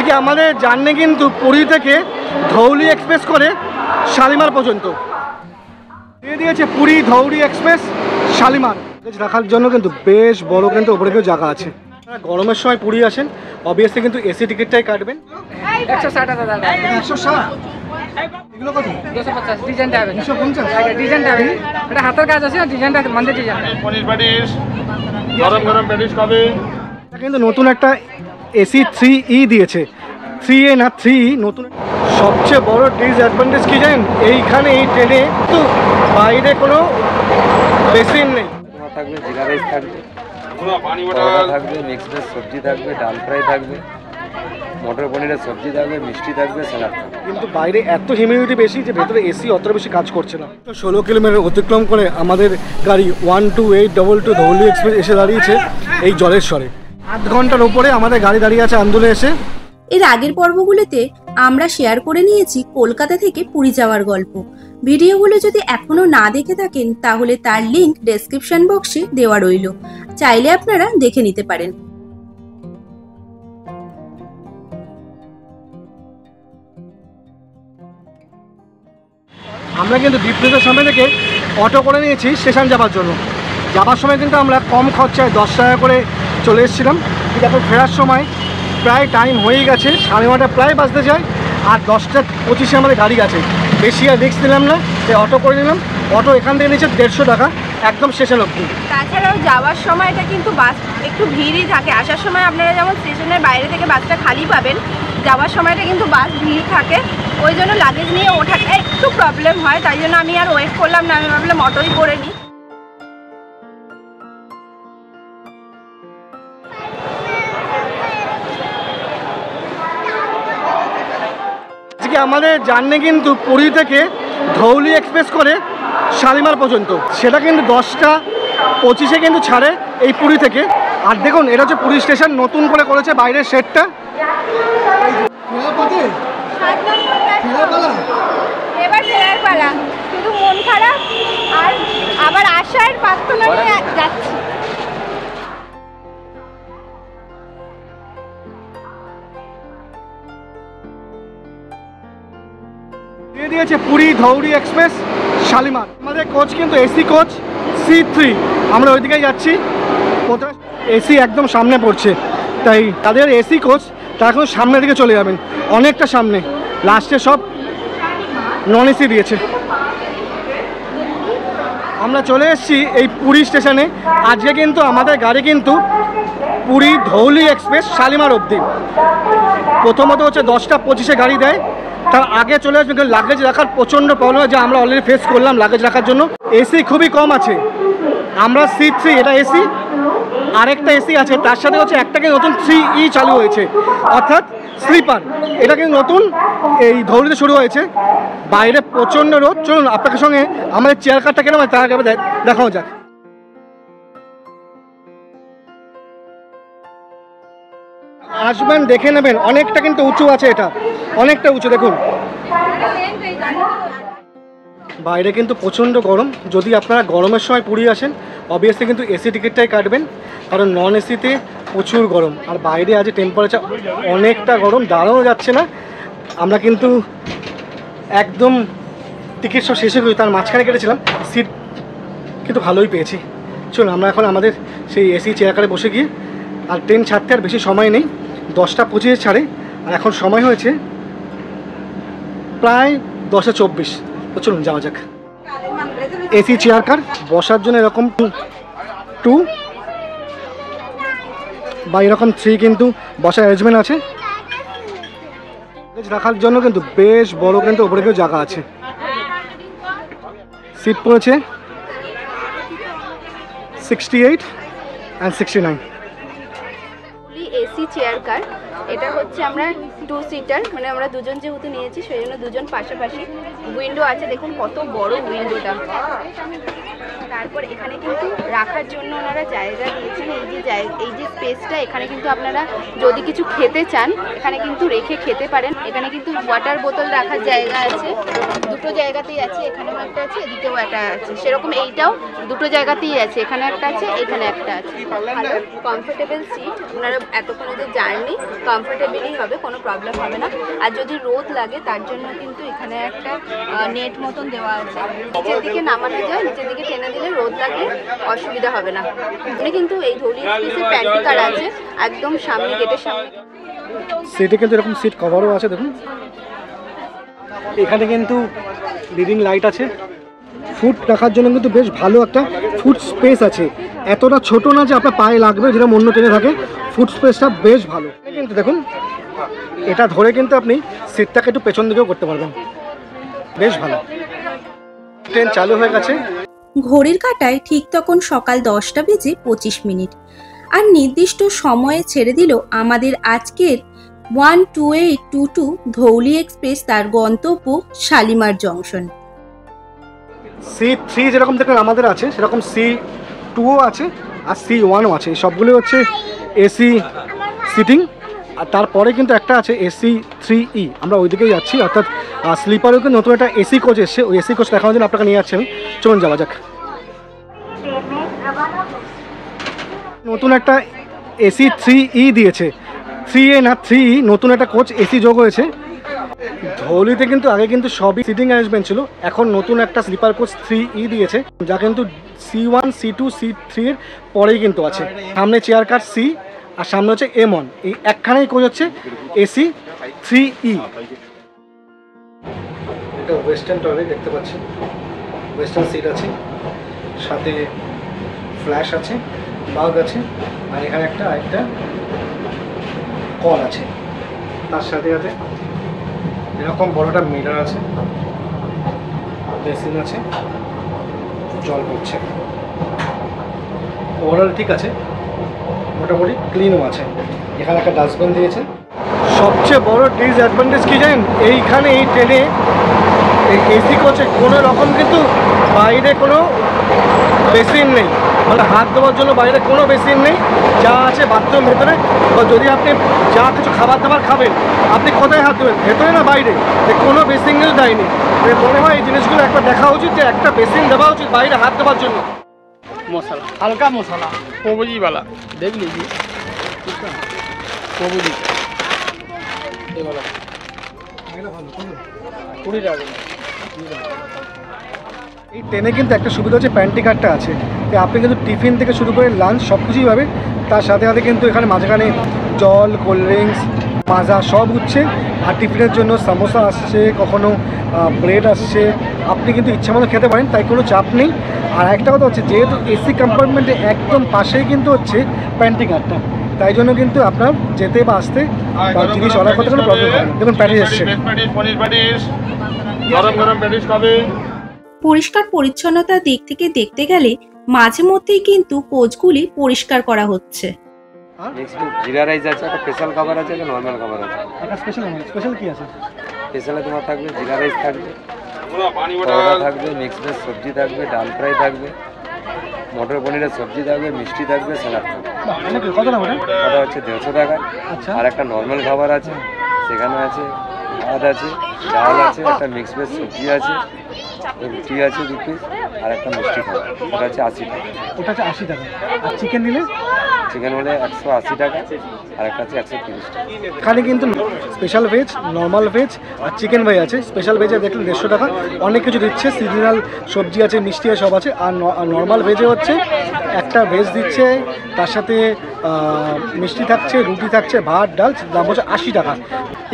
আজকে আমাদের জার্নি কিন্তু পুরী থেকে ধৌলি এক্সপ্রেস করে শালিমার পর্যন্ত দিয়ে দিয়েছে। পুরী ধৌলি এক্সপ্রেস শালিমার রাখার জন্য কিন্তু বেশ বড় কিন্তু ওপরে কেউ জায়গা আছে। গরমের সময় পুরী আসেন অবভিয়াসলি কিন্তু এসি টিকিটটাই কাটবেন। 160 টাকা দাদা। 160 এগুলো কত? 250 ডিজাইনটা হবে। 250 ডিজাইনটা হবে। এটা হাতের কাজ আছে, ডিজাইনটা মন্দির ডিজাইন। পনির প্যাটিস, গরম গরম প্যাটিস খাবে। এটা কিন্তু নতুন একটা এসি 3E দিয়েছে। 3A না 3E নতুন। সবচেয়ে বড় ডিসঅ্যাডভান্টেজ কি জানেন, এইখানে এই ট্রেনে তো বাইরে কোনো বেসিন নেই। থাকবে জিরা রাইস থাকবে, পানি থাকবে, মিক্সড ভেজ সবজি থাকবে, ডাল ফ্রাই থাকবে, মটর পনিরের সবজি থাকবে, মিষ্টি থাকবে, স্যালাড থাকবে। কিন্তু বাইরে এত হিউমিডিটি বেশি যে ভেতরে এসি অতটা বেশি কাজ করছে না। তো 16 কিলোমিটার অতিক্রম করে আমাদের গাড়ি 12822 ধৌলি এক্সপ্রেস এসে দাঁড়িয়েছে এই জলেশ্বরে। 8 ঘন্টার উপরে আমাদের গাড়ি দাঁড়িয়ে আছে আন্দোলে এসে। এর আগের পর্বগুলোতে আমরা শেয়ার করে নিয়েছি কলকাতা থেকে পুরী যাওয়ার গল্প। ভিডিওগুলো যদি এখনো না দেখে থাকেন তাহলে তার লিংক ডেসক্রিপশন বক্সে দেওয়া রইল, চাইলে আপনারা দেখে নিতে পারেন। আমরা কিন্তু ডিপ্রেসের সামনে থেকে অটো করে নিয়েছি স্টেশন যাওয়ার জন্য। যাওয়ার সময় কিন্তু আমরা কম খরচায় 10 টাকা করে চলে এসেছিলাম, কিন্তু এখন ফেরার সময় প্রায় টাইম হয়েই গেছে, 9:30 প্রায় বাজতে যায়। আর 10:25 আমাদের গাড়ি আছে, বেশি আর রিস্ক নিলাম না, তাই অটো করে নিলাম। অটো এখান থেকে নিয়েছে 150 টাকা একদম স্টেশন অবধি। তাছাড়াও যাওয়ার সময়টা কিন্তু বাস একটু ভিড়ই থাকে। আসার সময় আপনারা যেমন স্টেশনের বাইরে থেকে বাসটা খালি পাবেন, যাওয়ার সময়টা কিন্তু বাস ভিড় থাকে, ওই জন্য লাগেজ নিয়ে ওঠাটা একটু প্রবলেম হয়। তাই জন্য আমি আর ওয়েট করলাম না, আমি ভাবলাম অটোই করে নিই। আজকে আমাদের জার্নি কিন্তু পুরী থেকে ধৌলি এক্সপ্রেস করে শালিমার পর্যন্ত, সেটা কিন্তু 10:25 কিন্তু ছাড়ে এই পুরী থেকে। আর দেখুন এটা হচ্ছে পুরী স্টেশন, নতুন করে করেছে বাইরের শেডটা। এবার ফেরার পালা, শুধু মন খারাপ আর আবার আসার প্রার্থনা নিয়ে যাচ্ছি। দিয়ে দিয়েছে পুরী ধৌলি এক্সপ্রেস শালিমার। আমাদের কোচ কিন্তু এসি কোচ C3, আমরা ওইদিকেই যাচ্ছি। কোথায় এসি একদম সামনে পড়ছে, তাই তাদের এসি কোচ তারা এখন সামনের দিকে চলে যাবেন, অনেকটা সামনে। লাস্টে সব নন এসি দিয়েছে। আমরা চলে এসেছি এই পুরী স্টেশনে। আজকে কিন্তু আমাদের গাড়ি কিন্তু পুরী ধৌলি এক্সপ্রেস শালিমার অবধি। প্রথমত হচ্ছে 10:25 গাড়ি দেয়, তার আগে চলে আসবে। কিন্তু লাগেজ রাখার প্রচণ্ড প্রবলেম, যা আমরা অলরেডি ফেস করলাম লাগেজ রাখার জন্য। এসি খুবই কম আছে। আমরা C3, এটা এসি, আরেকটা এসি আছে, তার সাথে হচ্ছে একটাকে নতুন 3E চালু হয়েছে, অর্থাৎ স্লিপার। এটা কিন্তু নতুন এই ধৌলিতে শুরু হয়েছে। বাইরে প্রচণ্ড রোদ। চলুন আপনাদের সঙ্গে আমাদের চেয়ার কারটা কেন তার আগে দেখানো যাক। আসবেন দেখে নেবেন, অনেকটা কিন্তু উঁচু আছে, এটা অনেকটা উঁচু। দেখুন বাইরে কিন্তু প্রচণ্ড গরম। যদি আপনারা গরমের সময় পুরী আসেন অবভিয়াসলি কিন্তু এসি টিকিটটাই কাটবেন, কারণ নন এসিতে প্রচুর গরম। আর বাইরে আজ টেম্পারেচার অনেকটা গরম, দাঁড়ানো যাচ্ছে না। আমরা কিন্তু একদম টিকিট সব শেষে করি, তার মাঝখানে কেটেছিলাম, সিট কিন্তু ভালোই পেয়েছি। চলুন আমরা এখন আমাদের সেই এসি চেয়ার কারে বসে গিয়ে, আর ট্রেন ছাড়তে আর বেশি সময় নেই, 10:25 ছাড়ে। আর এখন সময় হয়েছে প্রায় 10:24। তো চলুন যাওয়া যাক। এসি চেয়ার কার বসার জন্য এরকম 2 বা এরকম 3 কিন্তু বসার অ্যারেঞ্জমেন্ট আছে। রাখার জন্য কিন্তু বেশ বড় কিন্তু ওপরে কেউ জায়গা আছে। সিট পড়েছে 68 and 69। এসি চেয়ার কার, এটা হচ্ছে আমরা 2 সিটার, মানে আমরা দুজন যেহেতু নিয়েছি সেই জন্য দুজন পাশাপাশি। উইন্ডো আছে, দেখুন কত বড় উইন্ডোটা। তারপর এখানে কিন্তু রাখার জন্য ওনারা জায়গা দিয়েছেন। এই যে স্পেসটা, এখানে কিন্তু আপনারা যদি কিছু খেতে চান এখানে কিন্তু রেখে খেতে পারেন। এখানে কিন্তু ওয়াটার বোতল রাখার জায়গা আছে, দুটো জায়গাতেই আছে, এখানেও একটা আছে, এদিকেও একটা আছে। সেরকম এইটাও দুটো জায়গাতেই আছে, এখানে একটা আছে, এখানে একটা আছে। ভালো কমফোর্টেবল সিট। আপনারা এতক্ষণ যে জার্নি কমফোর্টেবলি হবে, কোনো প্রবলেম হবে না। আর যদি রোদ লাগে তার জন্য কিন্তু এখানে একটা নেট মতন দেওয়া আছে, নিচের দিকে নামানো যায়, নিচের দিকে টেনে দিলে রোদ লাগলে অসুবিধা হবে না। এখানে কিন্তু এই ধৌলি এক্সপ্রেসের প্যান্ট্রি কার আছে একদম সামনে, গেটের সামনে। সিটে কিন্তু এরকম সিট কভারও আছে দেখুন। এখানে কিন্তু লিডিং লাইট আছে, ফুড রাখার জন্য কিন্তু বেশ ভালো একটা ফুড স্পেস আছে, এতটা ছোট না যে আপনার পায়ে লাগবে যেরকম অন্য ট্রেনে থাকে, ফুড স্পেসটা বেশ ভালো। কিন্তু দেখুন এটা ধরে কিন্তু আপনি সিটটাকে একটু পেছন দিকেও করতে পারবেন, বেশ ভালো। ট্রেন চালু হয়ে গেছে। ঘড়ির কাঁটায় ঠিক তখন সকাল 10:25। আর নির্দিষ্ট সময়ে ছেড়ে দিল আমাদের আজকের 12822 ধৌলি এক্সপ্রেস তার গন্তব্য শালিমার জংশন। C3 যেরকম দেখুন আমাদের আছে, সেরকম C2ও আছে আর C1ও আছে। সবগুলো হচ্ছে এসি সিটিং। আর তারপরে কিন্তু একটা আছে AC3E, আমরা ওই দিকেই যাচ্ছি। অর্থাৎ স্লিপারেও কিন্তু নতুন একটা এসি কোচ এসছে, ওই এসি কোচ দেখানোর জন্য আপনাকে নিয়ে যাচ্ছি আমি। চলুন যাওয়া যাক। নতুন একটা AC3E দিয়েছে, 3A না 3E, নতুন একটা কোচ এসি যোগ হয়েছে। ধৌলিতে কিন্তু আগে কিন্তু সবই সিটিং অ্যারেঞ্জমেন্ট ছিল, এখন নতুন একটা স্লিপার কোচ 3E দিয়েছে, যা কিন্তু C1, C2, C3 এর পরেই কিন্তু আছে। সামনে চেয়ার কার C আর সামনে হচ্ছে M1, এই একখানেই কোচ হচ্ছে AC3E। এটা ওয়েস্টার্ন টয়লেট দেখতে পাচ্ছেন, ওয়েস্টার্ন সিট আছে, সাথে ফ্ল্যাশ আছে, বাগ আছে, আর এখানে আরেকটা কল আছে। তার সাথে সাথে এরকম বড়টা মিরার আছে, বেসিন আছে, জল পড়ছে, ওভারঅল ঠিক আছে, মোটামুটি ক্লিনও আছে। এখানে একটা ডাস্টবিন দিয়েছে। সবচেয়ে বড় ডিসঅ্যাডভান্টেজ কি জানেন, এইখানে এই ট্রেনে এই এসি কোচে কোনো রকম কিন্তু বাইরে কোনো বেসিন নেই, মানে হাত ধোয়ার জন্য বাইরে কোনো বেসিন নেই, যা আছে বাথরুম ভেতরে। বা যদি আপনি যা কিছু খাবার দাবার খাবেন, আপনি কোথায় হাত দেবেন, ভেতরে না বাইরে, কোনো বেসিন দেয়নি। মনে হয় এই জিনিসগুলো একটা দেখা উচিত, যে একটা বেসিন দেওয়া উচিত বাইরে হাত দেওয়ার জন্য। मसाला हल्का मसाला कोबूजी वाला देख लीजिए, कोबूजी ये वाला 20 টাকা। এই ট্রেনে কিন্তু একটা সুবিধা হচ্ছে প্যান্ট্রি কারটা আছে, তো আপনি কিন্তু টিফিন থেকে শুরু করে লাঞ্চ সব কিছুই পাবে। তার সাথে সাথে কিন্তু এখানে মাঝখানে জল, কোল্ড ড্রিঙ্কস, মাজা সব উঠছে। আর টিফিনের জন্য সামোসা আসছে, কখনো ব্রেড আসছে, আপনি কিন্তু ইচ্ছা মতো খেতে পারেন, তাই কোনো চাপ নেই। আর একটা কথা হচ্ছে, যেহেতু এসি কম্পার্টমেন্টে একদম পাশেই কিন্তু হচ্ছে প্যান্ট্রি কারটা, তাই জন্য কিন্তু আপনার যেতে বা আসতে বা জিনিস অর্ডার করতে কোনো প্রবলেম হবে না। দেখুন প্যাটিস এসছে, পনির প্যাটিস, গরম গরম প্যাটিস খাবে। পরিষ্কার পরিচ্ছন্নতার দিক থেকে দেখতে গেলে মাঝে মধ্যেই কিন্তু কোচগুলি পরিষ্কার করা হচ্ছে। নেক্সট জিরা রাইস আছে, একটা স্পেশাল খাবার আছে, একটা নর্মাল খাবার আছে। একটা স্পেশাল কি আছে? স্পেশালে তোমার থাকবে জিরা রাইস থাকবে, পানি পরোটা থাকবে, মিক্স ভেজ সবজি থাকবে, ডাল ফ্রাই থাকবে, মটর পনিরের সবজি থাকবে, মিষ্টি থাকবে, স্যালাড থাকবে। কত দাম ওটা? ওটা হচ্ছে 150 টাকা। আচ্ছা। আর একটা নর্মাল খাবার আছে, সেখানে আছে ভাত আছে, ডাল আছে, একটা মিক্স ভেজ সবজি আছে, রুটি আছে 2 পিস, আর একটা মিষ্টি খাবার, ওটা হচ্ছে 80 টাকা। ওটা হচ্ছে 80 টাকা। আর চিকেন নিলে? চিকেন হলে 180 টাকা, আর একটা আছে 130 টাকা। এখানে কিন্তু স্পেশাল ভেজ, নর্মাল ভেজ আর চিকেন ভেজ আছে। স্পেশাল ভেজে দেখলেন 150 টাকা, অনেক কিছু দিচ্ছে, সিজনাল সবজি আছে, মিষ্টি আছে, সব আছে। আর নর্মাল ভেজে হচ্ছে একটা ভেজ দিচ্ছে, তার সাথে মিষ্টি থাকছে, রুটি থাকছে, ভাত, ডাল, দাম হচ্ছে 80 টাকা।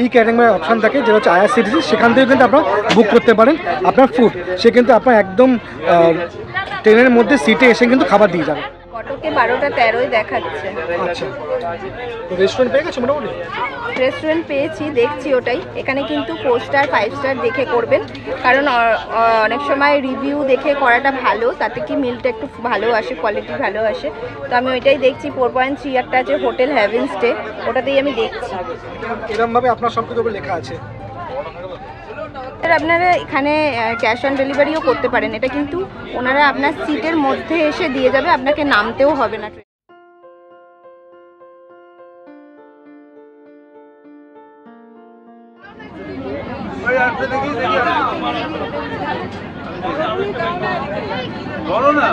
এই ক্যাটাগরি অপশান থাকে, যেটা হচ্ছে IRCTC, সেখান থেকে কিন্তু আপনারা বুক করতে পারেন আপনার ফুড। সে কিন্তু আপনার একদম ট্রেনের মধ্যে সিটে এসে কিন্তু খাবার দিয়ে যাবে। কটকে 12:13 দেখাচ্ছে। আচ্ছা, রেস্টুরেন্ট পেয়ে গেছে মোটামুটি? রেস্টুরেন্ট পেয়েছি, দেখছি ওটাই। এখানে কিন্তু 4 স্টার 5 স্টার দেখে করবেন, কারণ অনেক সময় রিভিউ দেখে করাটা ভালো, তাতে কি মিলটা একটু ভালো আসে, কোয়ালিটি ভালো আসে। তো আমি ওইটাই দেখছি। 4.3 একটা আছে হোটেল হেভেন স্টে, ওটাতেই আমি দেখছি। এরকমভাবে আপনার সব কিছু লেখা আছে। আপনারা এখানে ক্যাশ অন ডেলিভারিও করতে পারেন, এটা কিন্তু ওনারা আপনার সিটের মধ্যে এসে দিয়ে যাবে, আপনাকে নামতেও হবে না। बड़ो ना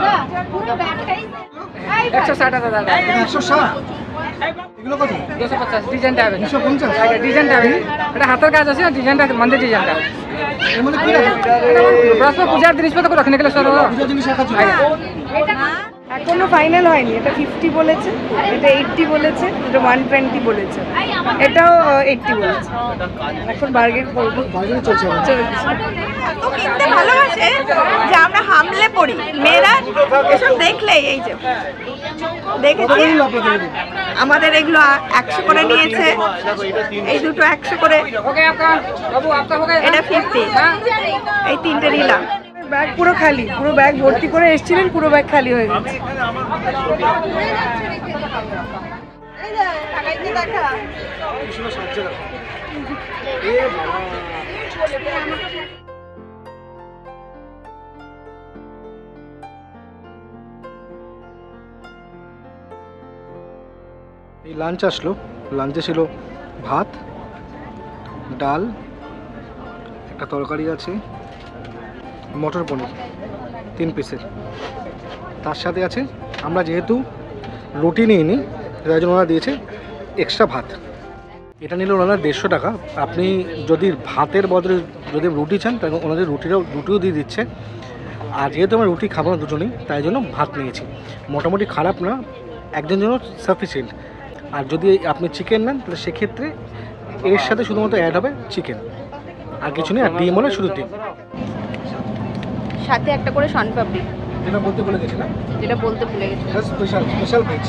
160 दादा 160 এগুলো কত? 250 ডিজাইনটা হবে 250? ডিজাইনটা হবে এটা হাতের কাজ আছে ডিজাইনটা মন্দির ডিজাইনটা এর মধ্যে কি রাখা? বৃহস্পতি পূজার জিনিসপত্র রাখনে গেলে সব পূজার জিনিস রাখার জন্য। এখনো ফাইনাল হয়নি, এটা 50 বলেছে, এটা 80 বলেছে, এটা 120 বলেছে, এটাও 80 বলেছে। এখন বার্গেন করবো। বার্গেনিং চলছে এখন। তো কিনতে ভালোবাসে যে আমরা হামলে পড়ি মেয়েরা, এসব দেখলেই এই যে দেখেছি আমাদের এগুলো 100 করে নিয়েছে, এই দুটো 100 করে, ওকে আপকা বাবু আপকা हो गया এটা 50, এই তিনটে নিলাম। ব্যাগ পুরো খালি, পুরো ব্যাগ ভর্তি করে এসেছিলেন, পুরো ব্যাগ খালি হয়ে গেছে। এই লাঞ্চ আসলো, লাঞ্চে ছিল ভাত, ডাল, একটা তরকারি আছে, মটর পনির 3 পিসের, তার সাথে আছে আমরা যেহেতু রুটি নিইনি তাই জন্য ওরা দিয়েছে এক্সট্রা ভাত। এটা নিল ওনারা 150 টাকা। আপনি যদি ভাতের বদলে যদি রুটি চান তাহলে ওনাদের রুটিও দিয়ে দিচ্ছে। আর যেহেতু আমরা রুটি খাবো না দুজনেই, তাই জন্য ভাত নিয়েছি। মোটামুটি খারাপ না, একজনের জন্য সাফিসিয়েন্ট। আর যদি আপনি চিকেন নেন তাহলে সেক্ষেত্রে এর সাথে শুধুমাত্র অ্যাড হবে চিকেন, আর কিছু নেই। আর ডিম হলে শুধু ডিম, সাথে একটা করে শনপাপড়ি, যেটা বলতে ভুলে গেছি না, যেটা বলতে ভুলে গেছি। Special veg.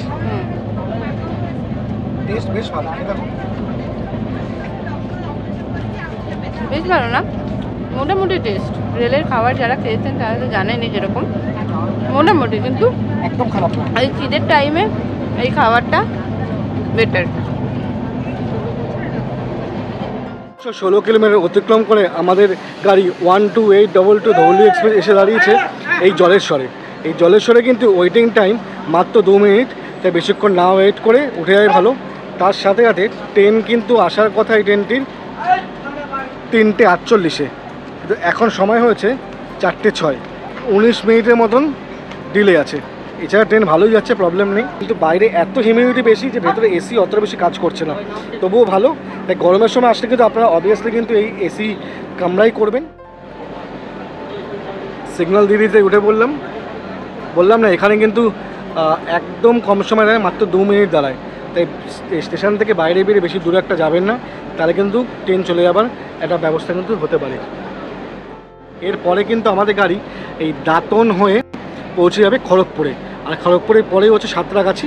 টেস্ট বেশ ভালো, খেতে হবে। বেশ ভালো না, মোটামুটি টেস্ট। রেলের খাবার যারা খেয়েছেন তারা তো জানেনি যেরকম মোটামুটি, কিন্তু একদম খারাপ না। এই শীতের টাইমে এই খাবারটা বেটার। 16 কিলোমিটার অতিক্রম করে আমাদের গাড়ি 12822 ধৌলি এক্সপ্রেস এসে দাঁড়িয়েছে এই জলেশ্বরে। এই জলেশ্বরে কিন্তু ওয়েটিং টাইম মাত্র 2 মিনিট, তাই বেশিক্ষণ না ওয়েট করে উঠে যায় ভালো। তার সাথে সাথে ট্রেন কিন্তু আসার কথা এই ট্রেনটির 3:48, কিন্তু এখন সময় হয়েছে 4:06, 19 মিনিটের মতন ডিলে আছে। এছাড়া ট্রেন ভালোই যাচ্ছে, প্রবলেম নেই, কিন্তু বাইরে এত হিউমিডিটি বেশি যে ভেতরে এসি অতটা বেশি কাজ করছে না, তবুও ভালো। তাই গরমের সময় আসলে কিন্তু আপনারা অবভিয়াসলি কিন্তু এই এসি কামরাই করবেন। সিগন্যাল দিয়ে দিতে উঠে বললাম না, এখানে কিন্তু একদম কম সময় দাঁড়ায়, মাত্র 2 মিনিট দাঁড়ায়। তাই স্টেশন থেকে বাইরে বেরিয়ে বেশি দূরে একটা যাবেন না, তাহলে কিন্তু ট্রেন চলে যাবার একটা ব্যবস্থা কিন্তু হতে পারে। এরপরে কিন্তু আমাদের গাড়ি এই দাঁতন হয়ে পৌঁছে যাবে খড়গপুরে, আর খড়গপুরের পরেই হচ্ছে সাঁতরাগাছি।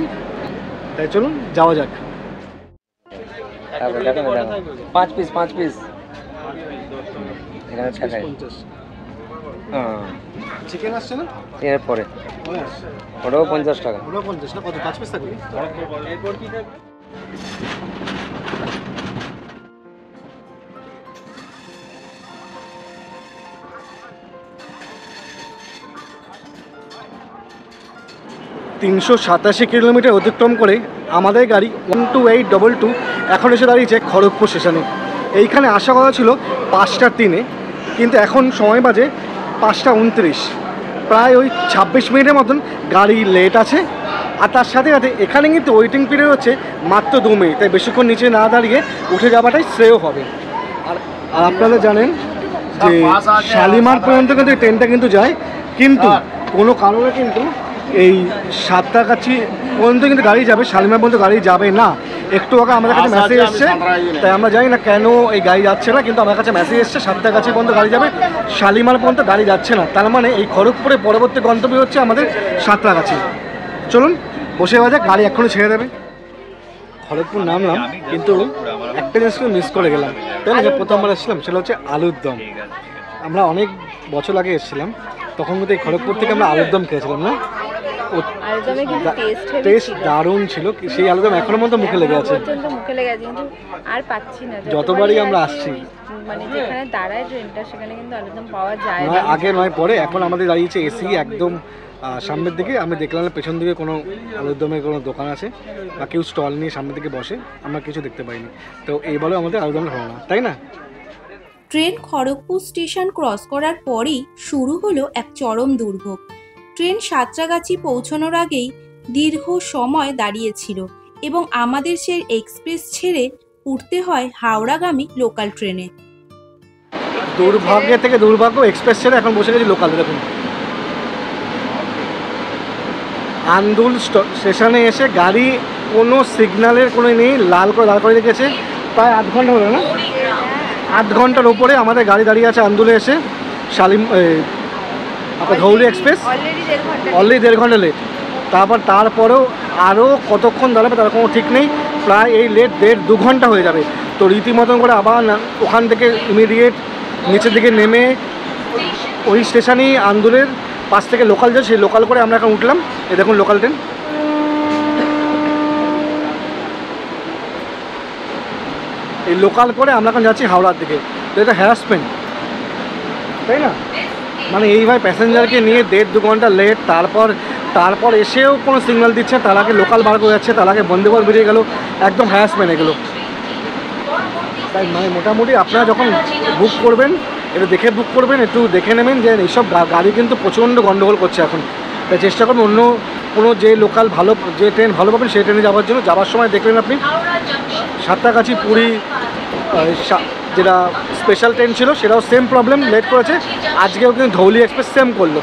তাই চলুন যাওয়া যাক। 5 পিস এখানে টাকায়। হ্যাঁ, চিকেন আসছে না, এরপরে ওটাও 50 টাকা। ওটা 50 না, কত 5 পিস থাকবে। $387 কিলোমিটার অতিক্রম করে আমাদের গাড়ি 12822 এখন এসে দাঁড়িয়েছে খড়গপুর স্টেশনে। এইখানে আসা কথা ছিল 5:03, কিন্তু এখন সময় বাজে 5:29, প্রায় ওই 26 মিনিটের মতন গাড়ি লেট আছে। আর তার সাথে সাথে এখানে কিন্তু ওয়েটিং পিরিয়ড হচ্ছে মাত্র 2 মিনিট, তাই বেশিক্ষণ নিচে না দাঁড়িয়ে উঠে যাওয়াটাই শ্রেয় হবে। আর আপনারা জানেন যে শালিমার পর্যন্ত কিন্তু এই ট্রেনটা কিন্তু যায়, কিন্তু কোনো কারণে কিন্তু এই সাঁতরাগাছি পর্যন্ত কিন্তু গাড়ি যাবে, শালিমার পর্যন্ত গাড়ি যাবে না। একটু আগে আমাদের কাছে মেসেজ এসছে, তাই আমরা জানি না কেন এই গাড়ি যাচ্ছে না, কিন্তু আমার কাছে মেসেজ এসছে সাঁতরাগাছি পর্যন্ত গাড়ি যাবে, শালিমার পর্যন্ত গাড়ি যাচ্ছে না। তার মানে এই খড়গপুরে পরবর্তী গন্তব্য হচ্ছে আমাদের সাঁতরাগাছি। চলুন বসে যাওয়া যাক, গাড়ি এখনই ছেড়ে দেবে। খড়গপুর নামলাম, কিন্তু একটা জিনিস মিস করে গেলাম, তাই না? প্রথমবার এসেছিলাম সেটা হচ্ছে আলুর দম। আমরা অনেক বছর আগে এসেছিলাম, তখন কিন্তু এই খড়গপুর থেকে আমরা আলুর দম খেয়েছিলাম না, আলুদমে কিন্তু টেস্ট দারুণ ছিল। সেই আলুদম এখনো মতো মুখে লেগে আছে, মুখে লেগে আছে, কিন্তু আর পাচ্ছি না। যতবারই আমরা আসছি, মানে যেখানে দাঁড়ায় ট্রেনটা সেখানে কিন্তু আলুদম পাওয়া যায় না। নয় আগে নয় পরে, এখন আমাদের দাঁড়িয়েছে এসি একদম সামনের দিকে। আমি দেখলাম পেছন দিকে কোনো আলুর দমের কোনো দোকান আছে বা কেউ স্টল নিয়ে সামনের দিকে বসে, আমরা কিছু দেখতে পাইনি। তো এইবারও আমাদের আলুদম হলো না, তাই না? ট্রেন খড়গপুর স্টেশন ক্রস করার পরই শুরু হলো এক চরম দুর্ভোগ। ট্রেন সাঁতরাগাছি পৌঁছানোর আগেই দীর্ঘ সময় দাঁড়িয়েছিল এবং আমাদের সেই এক্সপ্রেস ছেড়ে উঠতে হয় হাওড়াগামী লোকাল ট্রেনে। দুর্ভাগ্যের থেকে দুর্ভাগ্য, এক্সপ্রেস ছেড়ে এখন বসে গেছি লোকালে। দেখুন আন্দুল স্টেশনে এসে গাড়ি কোনো সিগন্যালের কোনো নেই, লাল করে দাঁড় করে রেখেছে। প্রায় 8 ঘন্টা হলো না, 8 ঘন্টার উপরে আমাদের গাড়ি দাঁড়িয়ে আছে আন্দুলে এসে। আপনার ধৌলি এক্সপ্রেস অলরেডি 1.5 ঘন্টা লেট। তারপরেও আরও কতক্ষণ দাঁড়াবে তার কোনো ঠিক নেই। প্রায় এই লেট 1.5-2 ঘন্টা হয়ে যাবে। তো রীতিমতন করে আবার ওখান থেকে ইমিডিয়েট নিচের দিকে নেমে ওই স্টেশনেই আন্দুলের পাশ থেকে লোকাল যায়, সেই লোকাল করে আমরা এখন উঠলাম। এই দেখুন লোকাল ট্রেন। এই লোকাল করে আমরা এখন যাচ্ছি হাওড়ার দিকে। তো এটা হ্যারাসমেন্ট, তাই না? মানে এইভাবে প্যাসেঞ্জারকে নিয়ে 1.5-2 ঘন্টা লেট, তারপর এসেও কোনো সিগন্যাল দিচ্ছে, তার আগে লোকাল বার করে যাচ্ছে, তার আগে বন্দে ভারত বেরিয়ে গেল। একদম হ্যারাসমেন্ট এগুলো। তাই মানে মোটামুটি আপনারা যখন বুক করবেন একটু দেখে বুক করবেন, একটু দেখে নেবেন যে এইসব গাড়ি কিন্তু প্রচণ্ড গণ্ডগোল করছে এখন। তাই চেষ্টা করবেন অন্য কোনো যে লোকাল ভালো, যে ট্রেন ভালো পাবেন সেই ট্রেনে যাওয়ার জন্য। যাওয়ার সময় দেখলেন আপনি সাতটাগাছি পুরী যেটা স্পেশাল ট্রেন ছিল সেটাও সেম প্রবলেম, লেট করেছে। আজকেও কিন্তু ধৌলি এক্সপ্রেস সেম করলো।